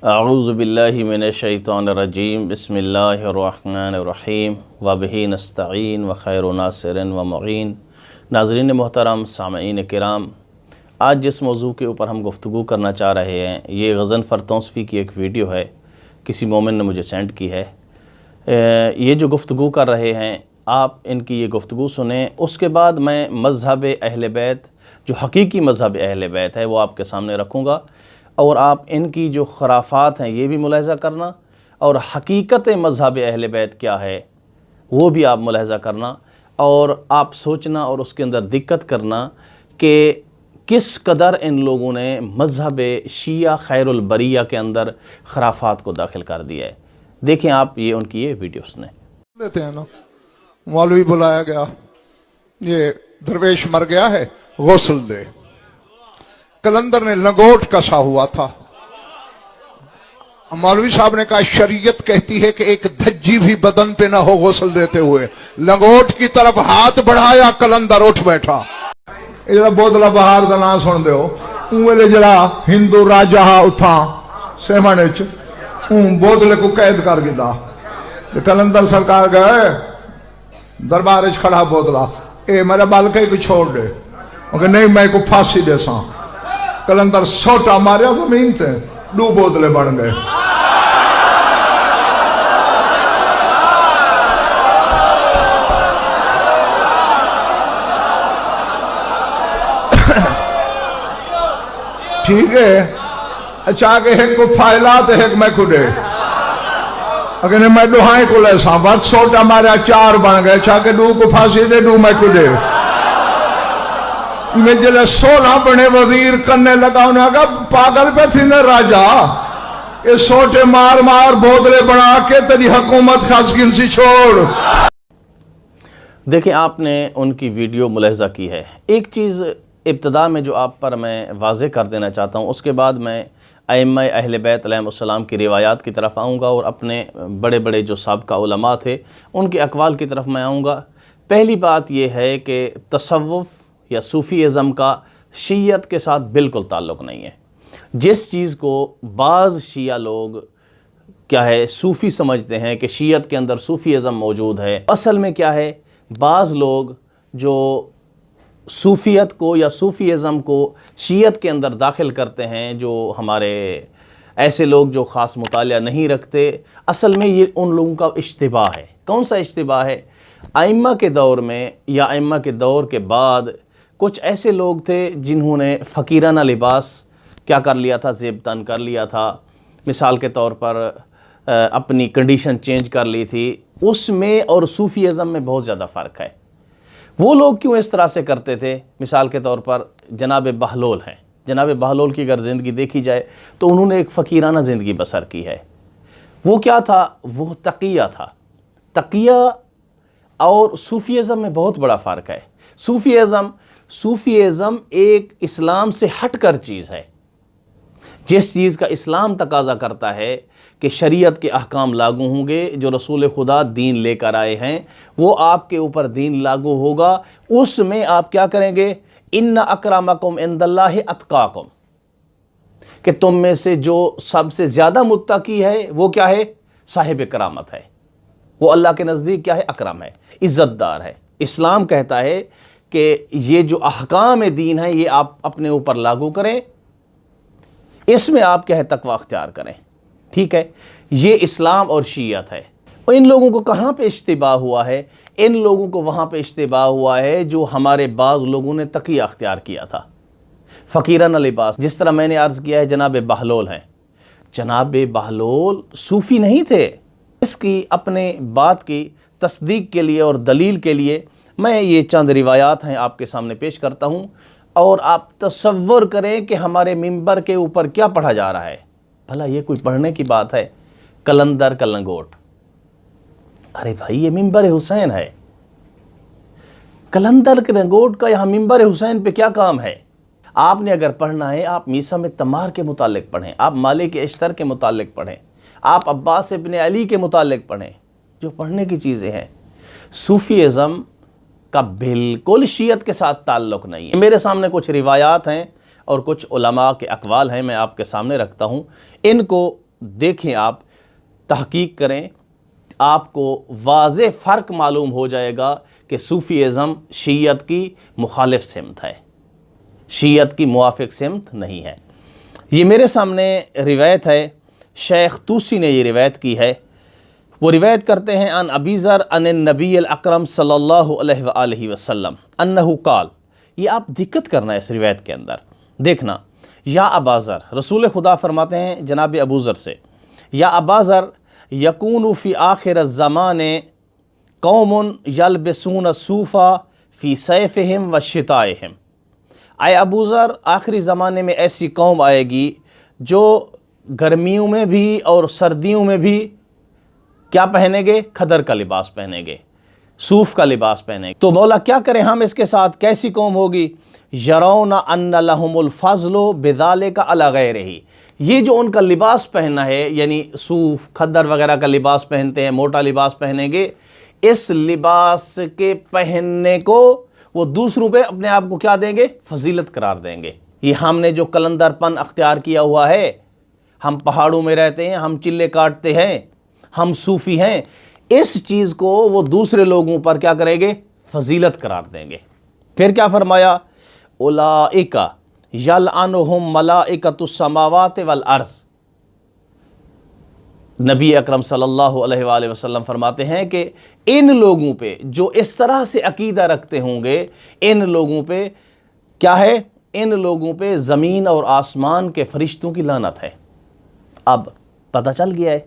अऊज़ु बिल्लाहि मिनश्शैतानिर्रजीम बिस्मिल्लाहिर्रहमानिर्रहीम व बिही नस्तईन व खैरु नासिरिन व मुईन। नाज़रीन मोहतरम, सामईन किराम, आज जिस मौजू के ऊपर हम गुफ्तगू करना चाह रहे हैं ये गज़नफ़र तौसीफ़ी की एक वीडियो है, किसी मोमिन ने मुझे सेंड की है। ये जो गुफ्तगू कर रहे हैं आप इनकी ये गुफ्तगू सुने, उसके बाद मैं मज़हब अहले बैत, जो हकीकी मज़हब अहले बैत है, वो आपके सामने रखूँगा और आप इनकी जो खराफात हैं ये भी मुलाहिज़ा करना और हकीकत मज़हब अहले बैत क्या है वो भी आप मुलाहिज़ा करना और आप सोचना और उसके अंदर दिक्कत करना कि किस कदर इन लोगों ने मज़हब शिया खैरुल बरिया के अंदर खराफात को दाखिल कर दिया है। देखें आप ये उनकी ये वीडियो सुने। देते हैं ना, मौलवी बुलाया गया, ये दरवेश मर गया है, गौसल दे। कलंदर ने लंगोट कसा हुआ था। मौलवी साहब ने कहा शरीयत कहती है कि एक धज्जी भी बदन पे ना हो गौसल देते हुए। लंगोट की तरफ हाथ बढ़ाया, कलंदर उठ बैठा। जरा बोतला बहार का ना सुन दो, वेले जरा हिंदू राजा उठा सेमन बोतले को कैद कर गिदा। कलंदर सरकार गए दरबार खड़ा, बोतला ए मेरा बालके को छोड़ दे। नहीं मैं को फांसी दे सा। कलंदर सोटा मारिया जमीन ते, दो बोतले बन गए। ठीक है, अच्छा के एक को फायला तो एक मैं खुदे अगर मैं दुहाई को ले सा बस सोटा मारिया, चार बन गए। अच्छा के दो को फांसी दे, दो मैं खुदे। मैं जिले 16 बने वजीर करने लगा, उन्हें कहा पागल पे थी ना राजा, ये सोटे मार मार बोतले बना के तेरी हुकूमत खासगिन सी छोड़। देखिए आपने उनकी वीडियो मुलाहिज़ा की है। एक चीज़ इब्तदा में जो आप पर मैं वाज़े कर देना चाहता हूँ, उसके बाद मैं अइम्मा अहले बैत अलैहिमुस्सलाम की रिवायात की तरफ आऊँगा और अपने बड़े बड़े जो साबिक़ा उलमा थे उनके अक़वाल की तरफ मैं आऊँगा। पहली बात यह है कि तसव्वुफ़ या सूफ़ीज़म का शियत के साथ बिल्कुल ताल्लुक़ नहीं है। जिस चीज़ को बाज़ शिया लोग क्या है सूफ़ी समझते हैं कि शियत के अंदर सूफ़ीज़म मौजूद है, असल में क्या है, बाज़ लोग जो सूफ़ियत को या सूफ़ीज़म को शियत के अंदर दाखिल करते हैं, जो हमारे ऐसे लोग जो ख़ास मुतालिया नहीं रखते, असल में ये उन लोगों का इश्तिबाह है। कौन सा इश्तिबाह है? आइम्मा के दौर में या आइम्मा के दौर के बाद कुछ ऐसे लोग थे जिन्होंने फ़कीराना लिबास क्या कर लिया था, ज़ेब तन कर लिया था। मिसाल के तौर पर अपनी कंडीशन चेंज कर ली थी। उसमें और सूफ़ीज़म में बहुत ज़्यादा फ़र्क है। वो लोग क्यों इस तरह से करते थे? मिसाल के तौर पर जनाब बहलोल हैं। जनाब बहलोल की अगर ज़िंदगी देखी जाए तो उन्होंने एक फ़कीराना ज़िंदगी बसर की है। वो क्या था? वो तकिया था। तकिया और सूफ़ीज़म में बहुत बड़ा फ़र्क है। सूफ़ीज़म एक इस्लाम से हटकर चीज़ है। जिस चीज़ का इस्लाम तकाज़ा करता है कि शरीयत के अहकाम लागू होंगे, जो रसूल खुदा दीन लेकर आए हैं वो आपके ऊपर दीन लागू होगा। उसमें आप क्या करेंगे? इन्ना अक्रमकुम इंदल्लाहि अत्काकुम, कि तुम में से जो सबसे ज़्यादा मुत्तकी है वो क्या है? साहिब करामत है। वो अल्लाह के नज़दीक क्या है? अकरम है, इज़्ज़तदार है। इस्लाम कहता है कि ये जो अहकाम दीन है ये आप अपने ऊपर लागू करें, इसमें आप क्या है? तक़वा अख्तियार करें। ठीक है, ये इस्लाम और शियत है। इन लोगों को कहाँ पे इश्तिबाह हुआ है? इन लोगों को वहाँ पे इश्तिबाह हुआ है जो हमारे बाज़ लोगों ने तकिया अख्तियार किया था, फ़कीराना लिबास। जिस तरह मैंने अर्ज़ किया है, जनाब बहलोल हैं। जनाब बहलोल सूफ़ी नहीं थे। इसकी अपने बात की तस्दीक के लिए और दलील के लिए मैं ये चंद रिवायात हैं आपके सामने पेश करता हूँ और आप तसव्वुर करें कि हमारे मिंबर के ऊपर क्या पढ़ा जा रहा है। भला ये कोई पढ़ने की बात है? कलंदर का लंगोट। अरे भाई, ये मिंबर हुसैन है। कलंदर के लंगोट का यहाँ मिंबर हुसैन पे क्या काम है? आपने अगर पढ़ना है आप मीसा में तमार के मुतालिक पढ़ें, आप मालिक अश्तर के मुतालिक पढ़ें, आप अब्बास इब्न अली के मुतालिक पढ़ें, जो पढ़ने की चीज़ें हैं। सूफ़ीज़म का बिल्कुल शियत के साथ ताल्लुक़ नहीं है। मेरे सामने कुछ रिवायात हैं और कुछ उलमा के अक़वाल हैं, मैं आपके सामने रखता हूँ। इनको देखें, आप तहकीक करें, आपको वाज़े फ़र्क मालूम हो जाएगा कि सूफ़ीज़म शीयत की मुखालिफ सिमत है, शीयत की मुवाफ़िक सिमत नहीं है। ये मेरे सामने रिवायत है, शेख तूसी ने ये रिवायत की है। वो रिवायत करते हैं अन अबी ज़र अन नबी अकरम सल्लल्लाहु अलैहि वसल्लम अन्नहु क़ाल। ये आप दिक्कत करना है इस रिवायत के अंदर, देखना। या अबा ज़र, रसूल खुदा फरमाते हैं जनाब अबू ज़र से, या अबा ज़र यकूनु फ़ी आखिर ज़माने कौमुन यलबसून सूफ़ा फ़ी सैफ़िहिम व शिताइहिम। आए अबू ज़र, आखिरी ज़माने में ऐसी कौम आएगी जो गर्मियों में भी और सर्दियों में भी क्या पहनेंगे? खदर का लिबास पहनेंगे, सूफ़ का लिबास पहनेंगे। तो मौला क्या करें हम इसके साथ? कैसी कौम होगी? यरौना अन्न लहुमुल फ़ज़्लु बिज़ालिका अला गैरिही। ये जो उनका लिबास पहनना है, यानी सूफ़ खद्दर वगैरह का लिबास पहनते हैं, मोटा लिबास पहनेंगे, इस लिबास के पहनने को वो दूसरों पे अपने आप को क्या देंगे? फजीलत करार देंगे। ये हमने जो कलंदरपन अख्तियार किया हुआ है, हम पहाड़ों में रहते हैं, हम चिल्ले काटते हैं, हम सूफ़ी हैं, इस चीज़ को वो दूसरे लोगों पर क्या करेंगे? फजीलत करार देंगे। फिर क्या फरमाया? उलाइका यलअनुहुम मलाइकतुस समावाति वल अर्ज़। नबी अकरम सल्लल्लाहु अलैहि वसल्लम फरमाते हैं कि इन लोगों पे जो इस तरह से अकीदा रखते होंगे, इन लोगों पे क्या है? इन लोगों पे ज़मीन और आसमान के फरिश्तों की लानत है। अब पता चल गया है,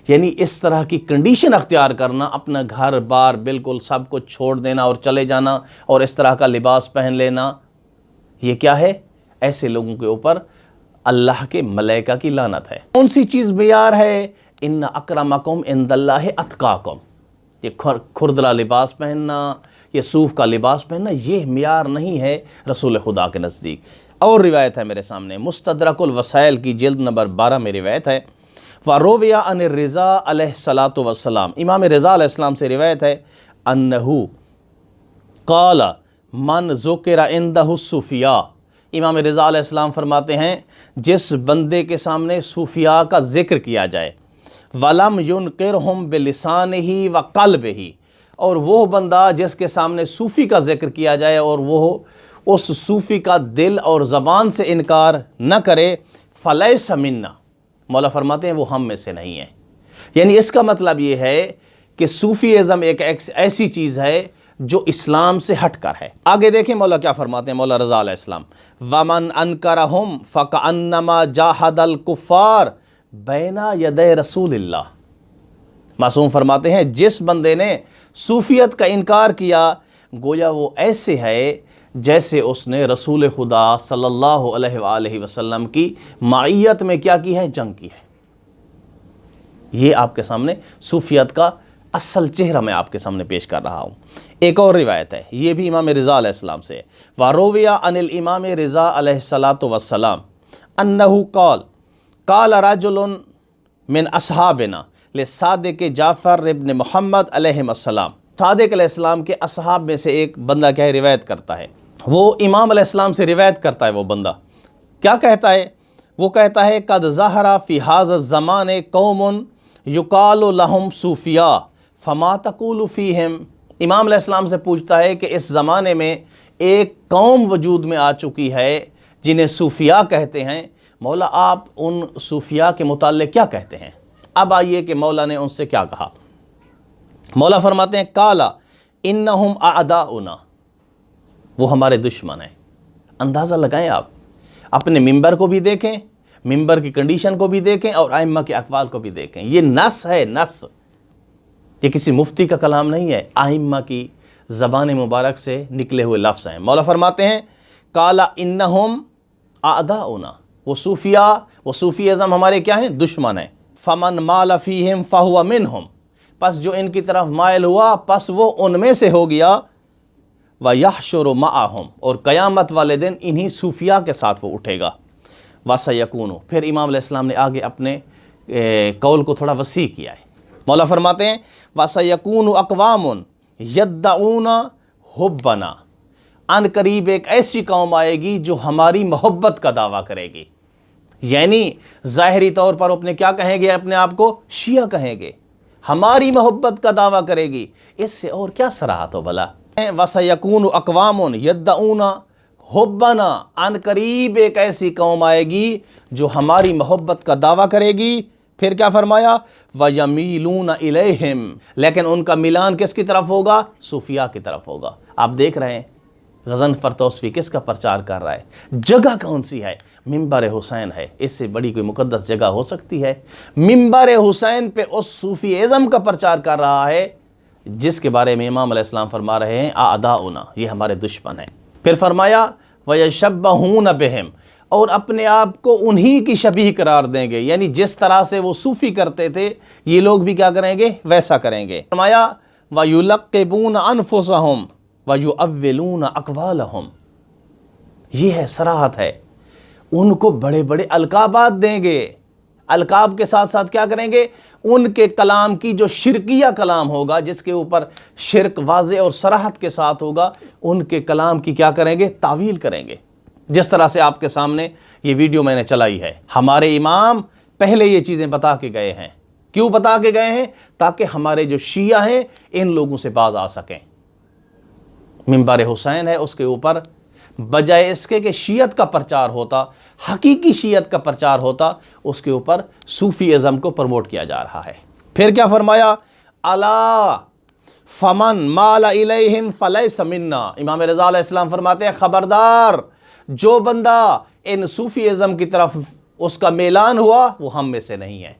यानी इस तरह की कंडीशन अख्तियार करना, अपना घर बार बिल्कुल सब कुछ छोड़ देना और चले जाना और इस तरह का लिबास पहन लेना, ये क्या है? ऐसे लोगों के ऊपर अल्लाह के मलाइका की लानत है। कौन सी चीज़ बेयार है? इन्ना अक्रमकुम इंदल्लाहि अत्काकुम। ये खुरदला लिबास पहनना, ये सूफ़ का लिबास पहनना, ये मियार नहीं है रसूल खुदा के नज़दीक। और रिवायत है मेरे सामने, मुस्तदरकुल वसाइल की जिल्द नंबर 12 में रिवायत है। फ़रोविया अन रिज़ा अलैहिस्सलातु वस्सलाम, इमाम रिज़ा अलैहिस्सलाम से रिवायत है, अन्नहु क़ाला मन ज़ुकिरा इंदहु सूफ़िया। इमाम रिज़ा अलैहिस्सलाम फरमाते हैं, जिस बंदे के सामने सूफ़िया का ज़िक्र किया जाए, वलम युनकिरहुम बिलिसानिही व क़ल्बिही, और वो बंदा जिसके सामने सूफ़ी का ज़िक्र किया जाए और वो उस सूफ़ी का दिल और ज़बान से इनकार न करे, फ़लैसा मिन्ना, मौला फरमाते हैं वो हम में से नहीं है। यानी इसका मतलब ये है कि सूफ़ीज़म एक ऐसी चीज़ है जो इस्लाम से हटकर है। आगे देखें मौला क्या फरमाते हैं, मौला रज़ा अलैहिस्सलाम, वमन अनकरहुम फ़कअन्नमा जाहदल कुफ़ार बैना यदै रसूलिल्लाह। मासूम फरमाते हैं, जिस बंदे ने सूफियत का इनकार किया, गोया वो ऐसे है जैसे उसने रसूल खुदा सल्लल्लाहु अलैहि वसल्लम की माइयत में क्या की है? जंग की है। ये आपके सामने सूफियत का असल चेहरा मैं आपके सामने पेश कर रहा हूँ। एक और रिवायत है, ये भी इमाम रिज़ा अलैहिस्सलाम से, वारोविया अनिल इमाम रिज़ा अलैहिस्सलातु वस्सलाम अन्नहु क़ाल क़ाल रजुलुन मिन अस्हाबिना लिसादिक़ जाफ़र इब्न मुहम्मद अलैहिस्सलाम। सादिक़ अलैहिस्सलाम के असहाब में से एक बंदा क्या है? रिवायत करता है। वो इमाम अलैहिस्सलाम से रिवायत करता है। वो बंदा क्या कहता है? वो कहता है, कद ज़हरा फ़ी हाज़ा ज़माने कौमुन युक़ालु लहुम सूफ़िया फ़मा तक़ूलु फ़ीहिम। इमाम अलैहिस्सलाम से पूछता है कि इस ज़माने में एक कौम वजूद में आ चुकी है जिन्हें सूफ़िया कहते हैं, मौला आप उन सूफ़िया के मुताल्लिक़ क्या कहते हैं? अब आइए कि मौला ने उनसे क्या कहा। मौला फरमाते हैं, काला इन्नहुम अअदाउना, वो हमारे दुश्मन हैं। अंदाज़ा लगाएं, आप अपने मिंबर को भी देखें, मिंबर की कंडीशन को भी देखें और आइम्मा के अक़वाल को भी देखें। ये नस है, नस, ये किसी मुफ्ती का कलाम नहीं है, आइम्मा की ज़बान मुबारक से निकले हुए लफ्ज़ हैं। मौला फरमाते हैं, काला इन्नहुम अअदाउना, वो सूफिया, वो सूफीज़म हमारे क्या हैं? दुश्मन है। फमन माल फ़ीहिम फ़हुवा मिनहुम, पस जो इनकी तरफ मायल हुआ पस वो उनमें से हो गया। व यहशुरु मअहुम, और क़यामत वाले दिन इन्हीं सूफिया के साथ वो उठेगा। वसयकूनु, फिर इमाम अलैहिस्सलाम ने आगे अपने कौल को थोड़ा वसी किया है। मौला फरमाते हैं, वसयकूनु अक़वामुन यद्दऊना हुब्बना, अन करीब एक ऐसी कौम आएगी जो हमारी मोहब्बत का दावा करेगी। यानी ज़ाहिरी तौर पर अपने क्या कहेंगे, अपने आप को शिया कहेंगे, हमारी मोहब्बत का दावा करेगी। इससे और क्या सराहत हो भला। वसयकून अक़वामुन यद्दऊना हुब्बना, अन करीब एक ऐसी कौम आएगी जो हमारी मोहब्बत का दावा करेगी। फिर क्या फरमाया, वयमीलून इलैहिम, लेकिन उनका मिलान किसकी तरफ होगा, सूफिया की तरफ होगा। आप देख रहे हैं गज़नफ़र तौसीफ़ी किसका प्रचार कर रहा है, जगह कौन सी है, मिंबर हुसैन है। इससे बड़ी कोई मुक़द्दस जगह हो सकती है। मिंबर हुसैन पे उस सूफ़ीइज़्म का प्रचार कर रहा है जिसके बारे में इमाम अलैहिस्सलाम फरमा रहे हैं आदाउना, ये हमारे दुश्मन हैं। फिर फरमाया वयशब्बहून बिहिम, और अपने आप को उन्हीं की शबीह करार देंगे, यानी जिस तरह से वो सूफ़ी करते थे ये लोग भी क्या करेंगे, वैसा करेंगे। फरमाया वयुलक़्क़िबून अनफुसहुम वयुअव्विलून अक़वालहुम, ये है सराहत है। उनको बड़े बड़े अलकाबात देंगे, अलकाब के साथ साथ क्या करेंगे, उनके कलाम की जो शिरकिया कलाम होगा, जिसके ऊपर शिरक वाज़े और सराहत के साथ होगा, उनके कलाम की क्या करेंगे, तावील करेंगे। जिस तरह से आपके सामने ये वीडियो मैंने चलाई है, हमारे इमाम पहले ये चीज़ें बता के गए हैं। क्यों बता के गए हैं, ताकि हमारे जो शिया हैं इन लोगों से बाज आ सकें। मिंबर हुसैन है, उसके ऊपर बजाय इसके कि शियत का प्रचार होता, हकीकी शियत का प्रचार होता, उसके ऊपर सूफीइज़्म को प्रमोट किया जा रहा है। फिर क्या फरमाया, अला फमन माला इलैहिम फलैस मिन्ना, इमाम रज़ा अलैहिस्सलाम फरमाते हैं खबरदार, जो बंदा इन सूफीइज़्म की तरफ उसका मेलान हुआ वो हम में से नहीं है।